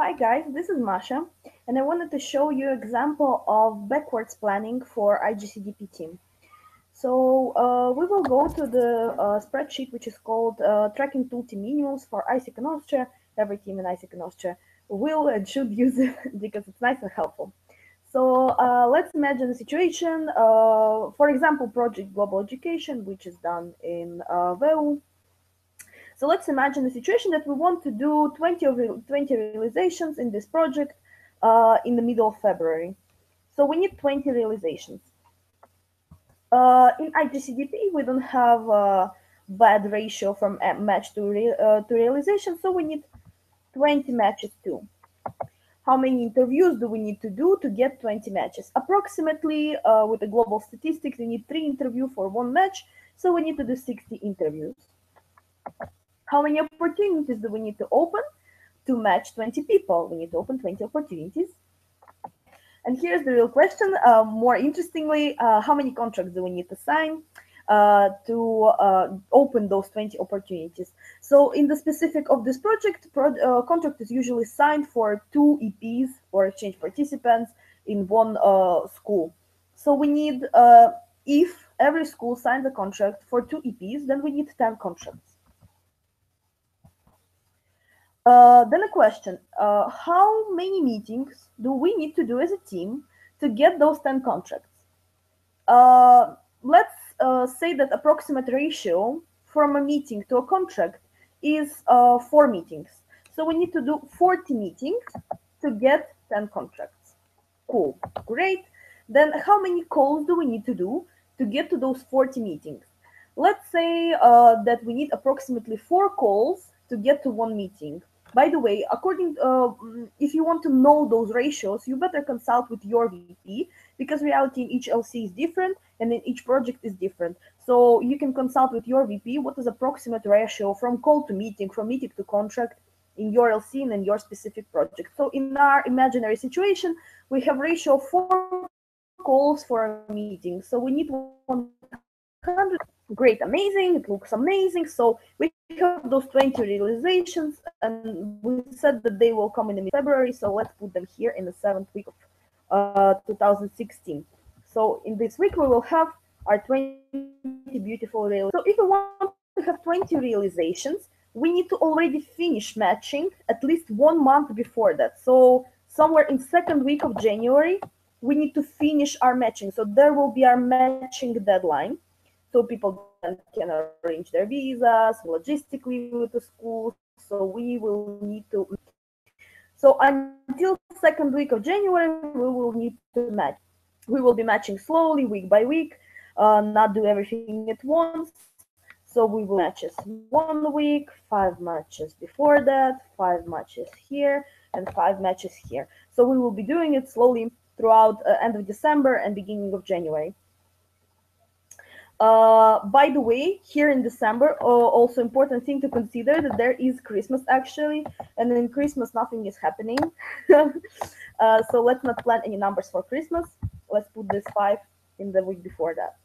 Hi guys, this is Masha, and I wanted to show you an example of backwards planning for iGCDP team. So we will go to the spreadsheet which is called Tracking Tool Team Minimums for ISIC in Austria. Every team in ISIC in Austria will and should use it because it's nice and helpful. So let's imagine a situation, for example, Project Global Education, which is done in VEU. So let's imagine a situation that we want to do 20 realizations in this project in the middle of February. So we need 20 realizations. In iGCDP, we don't have a bad ratio from match to realization, so we need 20 matches too. How many interviews do we need to do to get 20 matches? Approximately, with the global statistics, we need 3 interviews for 1 match, so we need to do 60 interviews. How many opportunities do we need to open to match 20 people? We need to open 20 opportunities. And here's the real question. More interestingly, how many contracts do we need to sign to open those 20 opportunities? So in the specific of this project, contract is usually signed for 2 EPs or exchange participants in one school. So we need, if every school signs a contract for 2 EPs, then we need 10 contracts. Then a question, how many meetings do we need to do as a team to get those 10 contracts? Let's say that approximate ratio from a meeting to a contract is 4 meetings. So we need to do 40 meetings to get 10 contracts. Cool, great. Then how many calls do we need to do to get to those 40 meetings? Let's say that we need approximately 4 calls to get to 1 meeting. By the way, if you want to know those ratios, you better consult with your VP because reality in each LC is different and in each project is different. So you can consult with your VP what is approximate ratio from call to meeting, from meeting to contract in your LC and in your specific project. So in our imaginary situation, we have ratio of 4 calls for a meeting. So we need 100. Great, amazing, it looks amazing. So we have those 20 realizations and we said that they will come in the February, so let's put them here in the 7th week of 2016. So in this week we will have our 20 beautiful realizations. So if we want to have 20 realizations, we need to already finish matching at least 1 month before that. So somewhere in 2nd week of January, we need to finish our matching. So there will be our matching deadline. So people can arrange their visas logistically with the schools. So we will need to. So until 2nd week of January, we will need to match. We will be matching slowly, week by week, not do everything at once. So we will matches 1 week, 5 matches before that, 5 matches here, and 5 matches here. So we will be doing it slowly throughout end of December and beginning of January. By the way, here in December, also important thing to consider that there is Christmas actually, and in Christmas nothing is happening. So let's not plan any numbers for Christmas. Let's put this 5 in the week before that.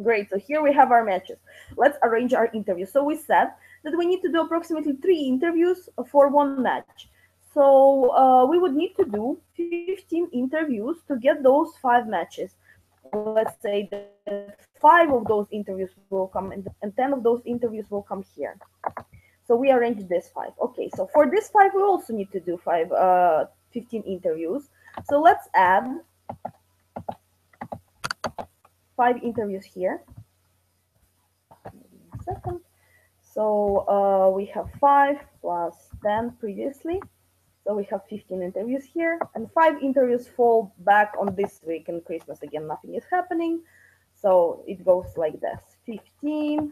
Great, so here we have our matches. Let's arrange our interviews. So we said that we need to do approximately 3 interviews for 1 match. So we would need to do 15 interviews to get those 5 matches. Let's say that 5 of those interviews will come and 10 of those interviews will come here. So we arranged this 5. Okay, so for this 5, we also need to do 15 interviews. So let's add 5 interviews here. Maybe a second. So we have 5 plus 10 previously. So we have 15 interviews here, and 5 interviews fall back on this week and Christmas. Again, nothing is happening. So it goes like this, 15,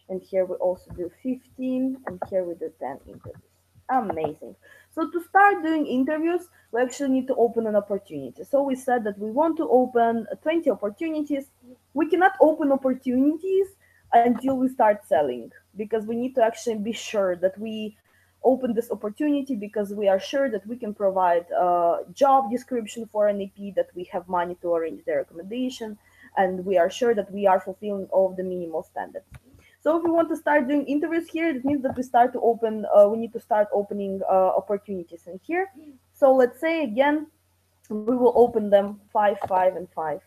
and here we also do 15, and here we do 10 interviews. Amazing. So to start doing interviews, we actually need to open an opportunity. So we said that we want to open 20 opportunities. We cannot open opportunities until we start selling, because we need to actually be sure that we open this opportunity because we are sure that we can provide a job description for an EP, that we have money to arrange their accommodation, and we are sure that we are fulfilling all of the minimal standards. So if we want to start doing interviews here, it means that we need to start opening opportunities in here. So let's say again, we will open them 5, 5, and 5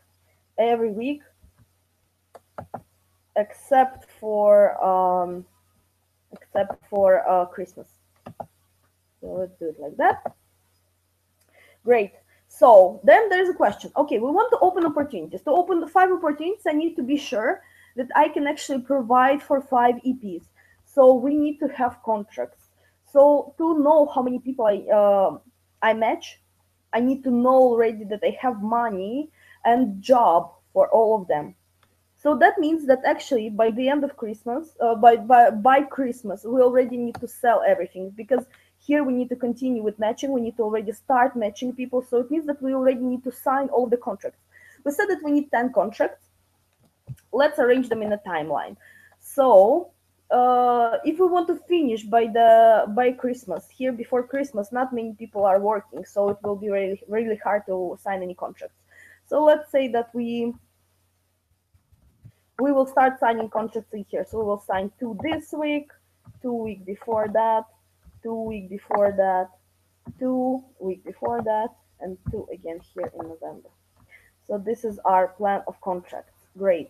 every week, except for Christmas. So let's do it like that. Great. So then there's a question. Okay, we want to open opportunities. To open the 5 opportunities, I need to be sure that I can actually provide for 5 EPs. So we need to have contracts. So to know how many people I match, I need to know already that I have money and job for all of them. So that means that actually by the end of Christmas, by Christmas, we already need to sell everything, because here we need to continue with matching. We need to already start matching people. So it means that we already need to sign all the contracts. We said that we need 10 contracts. Let's arrange them in a timeline. So if we want to finish by Christmas, here before Christmas, not many people are working, so it will be really, really hard to sign any contracts. So let's say that we will start signing contracts in here. So we will sign 2 this week, 2 week before that, 2 week before that, 2 week before that, and 2 again here in November. So this is our plan of contracts. Great.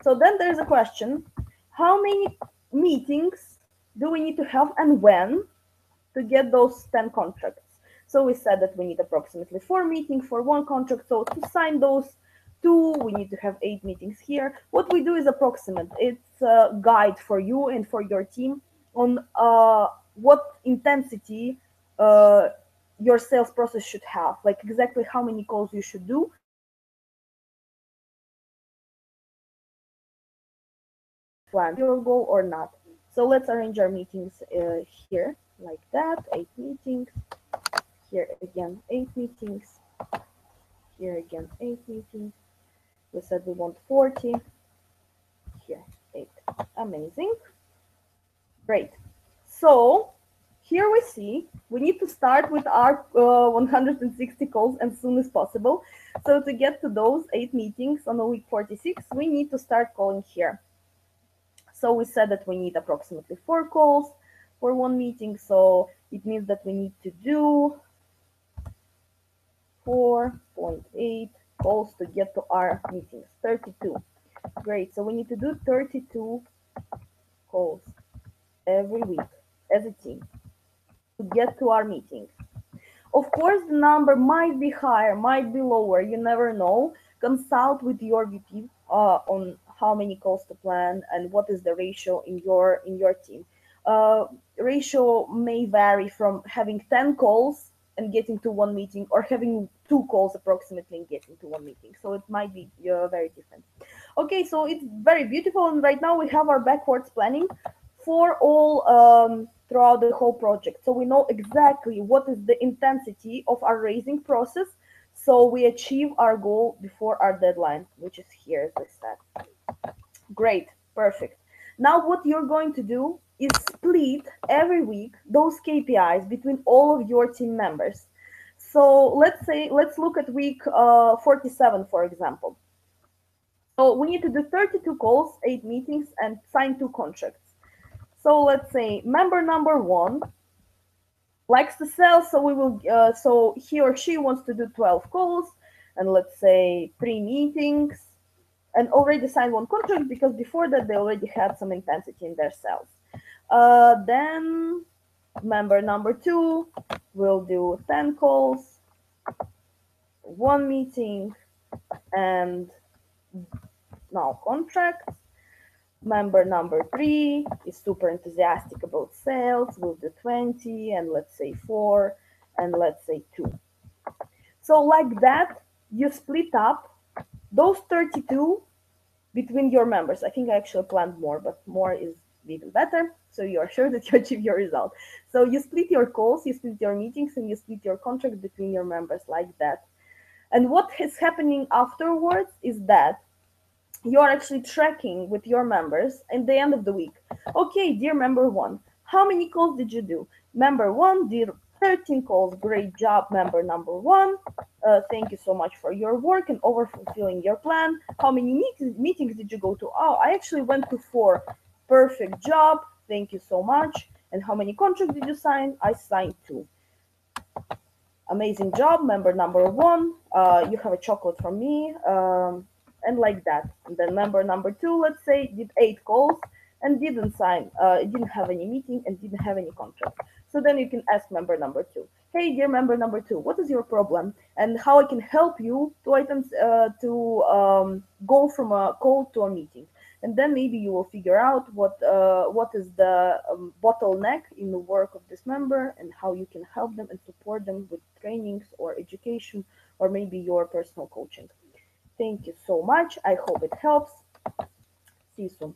So then there's a question: how many meetings do we need to have and when to get those 10 contracts? So we said that we need approximately 4 meetings for 1 contract. So to sign those 2, we need to have 8 meetings here. What we do is approximate. It's a guide for you and for your team on what intensity your sales process should have, like exactly how many calls you should do. Plan your goal or not. So let's arrange our meetings here like that. 8 meetings. Here again 8 meetings. Here again 8 meetings. We said we want 40. Here 8. Amazing. Great. So here we see we need to start with our 160 calls as soon as possible. So to get to those 8 meetings on the week 46, we need to start calling here. So we said that we need approximately 4 calls for 1 meeting. So it means that we need to do 4.8 calls to get to our meetings. 32. Great. So we need to do 32 calls every week as a team to get to our meetings. Of course, the number might be higher, might be lower. You never know. Consult with your VP on how many calls to plan and what is the ratio in your team. Ratio may vary from having 10 calls and getting to 1 meeting, or having 2 calls approximately and getting to 1 meeting. So it might be very different. Okay, so it's very beautiful, and right now we have our backwards planning for all throughout the whole project. So we know exactly what is the intensity of our raising process, so we achieve our goal before our deadline, which is here, as I said. Great, perfect. Now what you're going to do is split every week those KPIs between all of your team members. So let's look at week 47, for example. So we need to do 32 calls, 8 meetings, and sign 2 contracts. So let's say member number 1 likes to sell, so we will so he or she wants to do 12 calls and let's say 3 meetings, and already signed 1 contract because before that they already had some intensity in their sales. Then member number 2 will do 10 calls, 1 meeting, and now contract. Member number 3 is super enthusiastic about sales, will do 20, and let's say 4, and let's say 2. So like that, you split up those 32 between your members. I think I actually planned more, but more is even better, so you are sure that you achieve your result. So you split your calls, you split your meetings, and you split your contracts between your members like that. And what is happening afterwards is that you're actually tracking with your members at the end of the week. Okay, dear member 1, how many calls did you do? Member 1 did 13 calls. Great job, member number 1. Thank you so much for your work and over fulfilling your plan. How many meetings did you go to? Oh, I actually went to 4. perfect job, thank you so much. And how many contracts did you sign? I signed 2. Amazing job, member number 1. You have a chocolate from me, and like that. And then member number 2, let's say, did 8 calls and didn't sign, didn't have any meeting and didn't have any contract. So then you can ask member number 2, hey, dear member number 2, what is your problem and how I can help you to go from a call to a meeting. And then maybe you will figure out what is the bottleneck in the work of this member and how you can help them and support them with trainings or education or maybe your personal coaching. Thank you so much. I hope it helps. See you soon.